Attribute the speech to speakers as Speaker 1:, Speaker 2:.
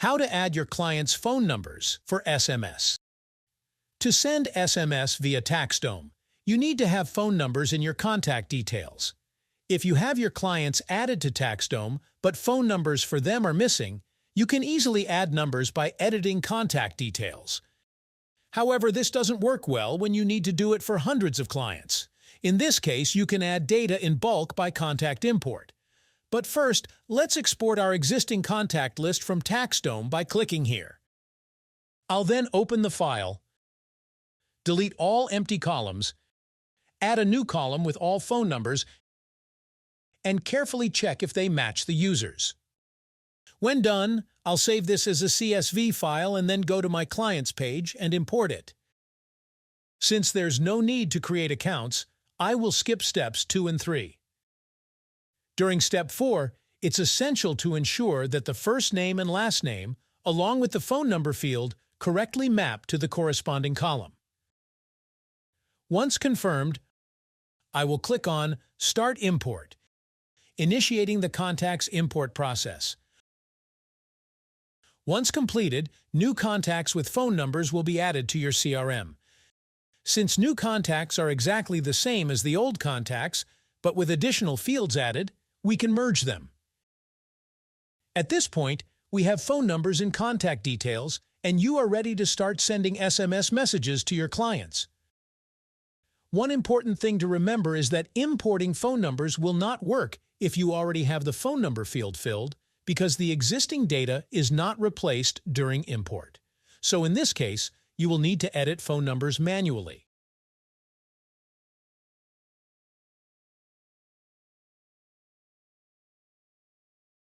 Speaker 1: How to add your client's phone numbers for SMS. To send SMS via TaxDome, you need to have phone numbers in your contact details. If you have your clients added to TaxDome, but phone numbers for them are missing, you can easily add numbers by editing contact details. However, this doesn't work well when you need to do it for hundreds of clients. In this case, you can add data in bulk by contact import. But first, let's export our existing contact list from TaxDome by clicking here. I'll then open the file, delete all empty columns, add a new column with all phone numbers, and carefully check if they match the users. When done, I'll save this as a CSV file and then go to my clients page and import it. Since there's no need to create accounts, I will skip steps 2 and 3. During step 4, it's essential to ensure that the first name and last name, along with the phone number field, correctly map to the corresponding column. Once confirmed, I will click on Start Import, initiating the contact's import process. Once completed, new contacts with phone numbers will be added to your CRM. Since new contacts are exactly the same as the old contacts, but with additional fields added, we can merge them. At this point, we have phone numbers and contact details, and you are ready to start sending SMS messages to your clients. One important thing to remember is that importing phone numbers will not work if you already have the phone number field filled, because the existing data is not replaced during import. So in this case, you will need to edit phone numbers manually.